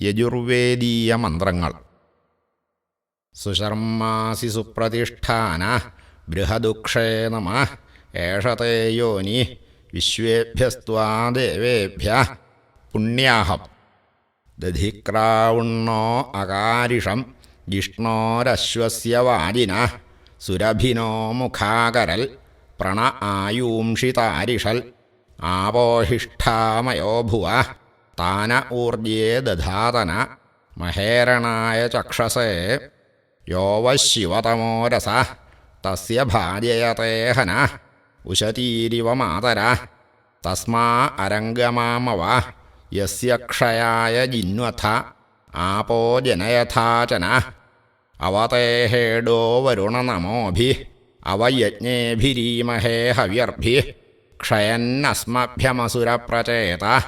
യജുർവേദീയ മന്ത്രങ്ങൾ. സുശർമാസി സുപ്രതിഷ്ഠാന ബൃഹദുക്ഷേ നമഃ. ഏഷതേ യോനി വിശ്വേഭ്യസ്ത്വാ ദേവേഭ്യഃ പുണ്യാഹം. ദധിക്രാവുണ്ണോ അകാരിഷം ജിഷ്ണോരശ്വസ്യ വാജിനഃ. സുരഭിനോ മുഖാകരൽ പ്രണ ആയൂംഷിതാരിഷൽ. ആപോഹിഷ്ഠാമയോ ഭുവഃ താന ഊർജ്യേ ദധാതന. മഹേരണായ ചക്ഷസേ യോ വശിവതമോ രസഃ. തസ്യ ഭാര്യയതേ ഹനഃ ഉശതീരിവ മാതരഃ. തസ്മാ അരംഗമാമവ യസ്യ ക്ഷയായ ജിന്വഥ. ആപോ ജനയഥാചനഃ. അവതേഹേഡോ വരുണനമോഭിഃ. അവയജ്ഞേഭിരീമഹേ ഹവ്യർഭിഃ. ക്ഷയന്നസ്മഭ്യമസുരപ്രചേത.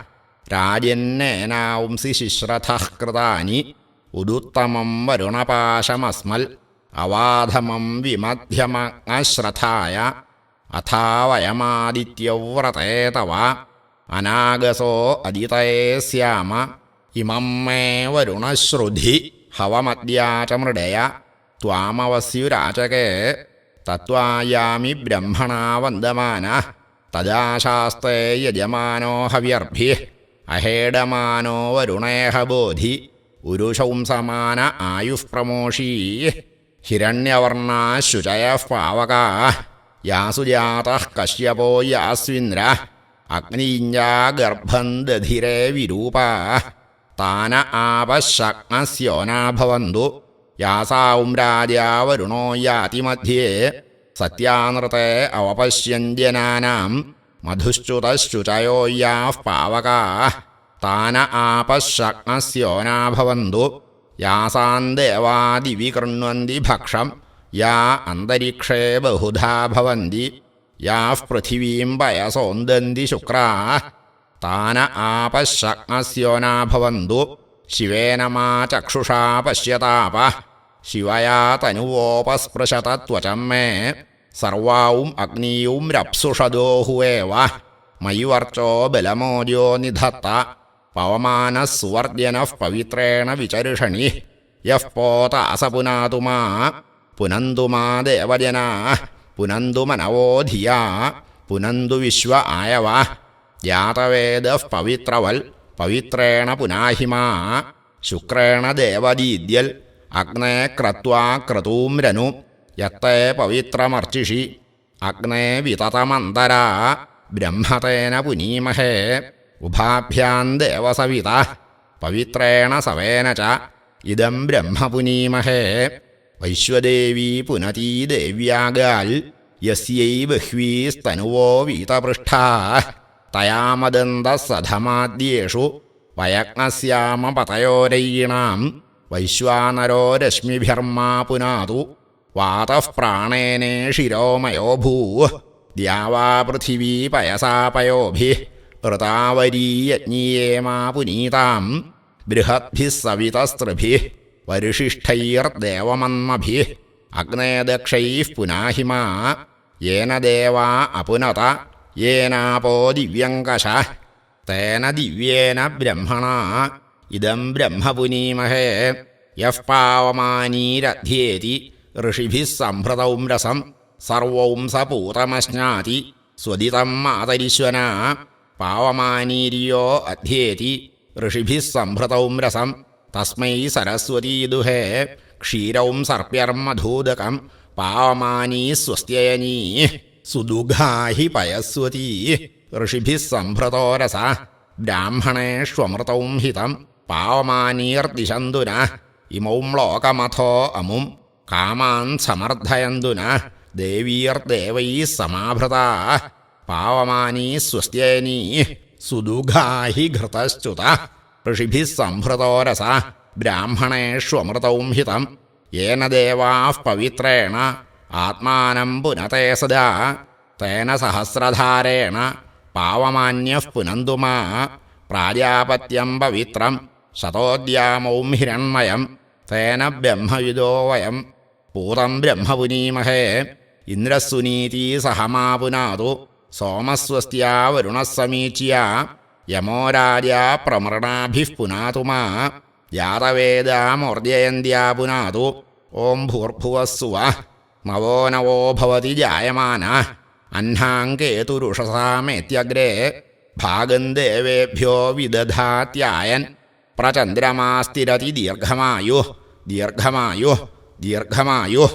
രാജന്നേനാംസി ശിശ്രഥഃ കൃതാനി. ഉദുത്തമം വരുണപാശമസ്മൽ. അവാധമം വിമധ്യമശ്രഥായ. അഥാ വയമാദിത്യവ്രതേ തവ. അനാഗസോ അദിതയേ സ്യാമ. ഇമം മേ വരുണശ്രുധി ഹവമദ്യാച മൃഡയ. ത്വാമവസ്യുരാചകേ തത്വായാമി ബ്രഹ്മണാ വന്ദമാനഃ. തദാ ശാസ്തേ യജമാനോ ഹവ്യർഭിഃ. അഹേഡമാനോ വരുണേഹ ബോധി. ഉരുശംസമാന ആയുഃ പ്രമോഷീ. ഹിരണ്യവർണാഃ ശുചയഃ പാവകാഃ. യാസു ജാതഃ കശ്യപോ യാസ്വിന്ദ്രഃ. അഗ്നിഞ്ജാ ഗർഭം ദധിരേ വിരൂപാഃ. താന ആപശഗ്നസ്യോനാ ഭവന്തു. യാസാം രാജാ വരുണോ യാതി മധ്യേ. സത്യാനൃതേ അവപശ്യഞ്ജനാനാം. മധുശ്ചുതശ്ചുചയോ യാഃ പാവകാഃ. താന ആപശഗ്നസ്യോനാ ഭവന്തു. യാസാം ദേവാ ദിവി കൃണ്വന്തി ഭക്ഷം. യാ അന്തരിക്ഷേ ബഹുധാ ഭവന്തി. യാഃ പൃഥിവീം പയസോന്ദന്തി ശുക്രാഃ. താന ആപശഗ്നസ്യോനാ ഭവന്തു. ശിവേന മാ ചക്ഷുഷാ പശ്യതാപഃ. ശിവയാ തനുവോപസ്പൃശത ത്വചം മേ. സർവാവും അഗ്നിയും രപ്സുഷദോഹുവേവ. മയി വർച്ചോ ബലമോദ്യോ നിധത്ത. പവമാനഃ സുവർജനഃ പവിത്രേണ വിചർഷണി. യഃ പോതാസ പുനാതു മാ. പുനന്തു മാ ദേവജനാഃ. പുനന്തു മനവോ ധിയാ. പുനന്തു വിശ്വ ആയവഃ. ജാതവേദഃ പവിത്രവൽ. പവിത്രേണ പുനാഹി മാ. ശുക്രേണ ദേവദീദ്യൽ. അഗ്നേ ക്രത്വാ ക്രതൂംരനു. യത്തേ പവിത്രമർച്ചിഷി. അഗ്നേ വിതതമന്തരാ. ബ്രഹ്മതേന പുനീമഹേ. ഉഭാഭ്യാം ദേവസവിതഃ. പവിത്രേണ സവേന ച. ഇദം ബ്രഹ്മ പുനീമഹേ. വൈശ്വദേവീ പുനതീ ദേവ്യാഗാൽ. യസ്യൈ ബഹ്വീസ്തനുവോ വീതപൃഷ്ഠാഃ. തയാ മദന്തഃ സധമാദ്യേഷു. വയഗ്നസ്യാമ പതയോരയീണാം. വൈശ്വാനരോ രശ്മിഭിർമാ പുനാതു. വാതഃ പ്രാണേനേ ശിരോമയോ ഭൂഃ. ദ്യാവാ പൃഥിവീ പയസാ പയോഭിഃ. ഋതാവരീയജ്ഞിയേ മാ പുനീതാം. ബൃഹദ്ഭിഃ സവിതസ്തൃഭിഃ. വരിഷിഷ്ഠൈർദേവമന്മഭിഃ. അഗ്നേ ദക്ഷൈഃ പുനാഹി മാ. യേന ദേവാ അപുനത. യേനാപോ ദിവ്യങ്കശഃ. തേന ദിവ്യേന ബ്രഹ്മണാ. ഇദം ബ്രഹ്മ പുനീമഹേ. യഃ പാവമാനീരധ്യേതി. ഋഷിഭിഃ സംഭൃതൗം രസം. സർവൗം സ പൂതമശ്നാതി. സ്വദിതം മാതരിശ്വനാ. പാവമാനീര്യോ അധ്യേതി. ഋഷിഭിഃ സംഭൃതൗം രസം. തസ്മൈ സരസ്വതീ ദുഹേ. ക്ഷീരൗം സർപ്യർമധൂദകം. പാവമാനീ സ്വസ്ത്യയനീ. സുദുഘാഹി പയസ്വതീ. ഋഷിഭിഃ സംഭൃതോ രസഃ. ബ്രാഹ്മണേഷ്വമൃതൗം ഹിതം. പാവമാനീർദിശന്തു നഃ. ഇമൗം ലോകമഥോ അമും. കാമാൻ സമർത്ഥയന്തു നഃ. ദേവീർദേവൈഃ സമാഭൃതാഃ. പാവമാനീ സ്വസ്ത്യയനീ. സുദുഘാഹി ഘൃതശ്ചുതഃ. ഋഷിഭിഃ സംഭൃതോ രസഃ. ബ്രാഹ്മണേഷ്വമൃതൗം ഹിതം. യേന ദേവാഃ പവിത്രേണ ആത്മാനം പുനതേ സദാ. തേന സഹസ്രധാരേണ പാവമാന്യഃ പുനന്തു മാ. പ്രാജാപത്യം പവിത്രം. ശതോദ്യാമൗം ഹിരണ്മയം. തേന ബ്രഹ്മവിദോ വയം. പൂതം ബ്രഹ്മ പുനീമഹേ. ഇന്ദ്രസ്സുനീതി സഹമാ പുനാതു. സോമസ്വസ്ത്യാ വരുണഃ സമീച്യ. യമോ രാജാ പ്രമൃണാഭിഃ പുനാതു മാ. യാതവേദാമോർജയന്ത്യാ പുനാതു ഓം ഭൂർഭുവസ്സുവഃ നവോ നവോ ഭവതി ജായമാന അഹ്നാങ്കേതുരുഷസാമേത്യഗ്രേ ഭാഗം ദേവേഭ്യോ വിദധാത്യായൻ പ്രചന്ദ്രമാസ്തിരതി ദീർഘമായുഃ ദീർഘമായുഃ ദീർഘമായുഃ.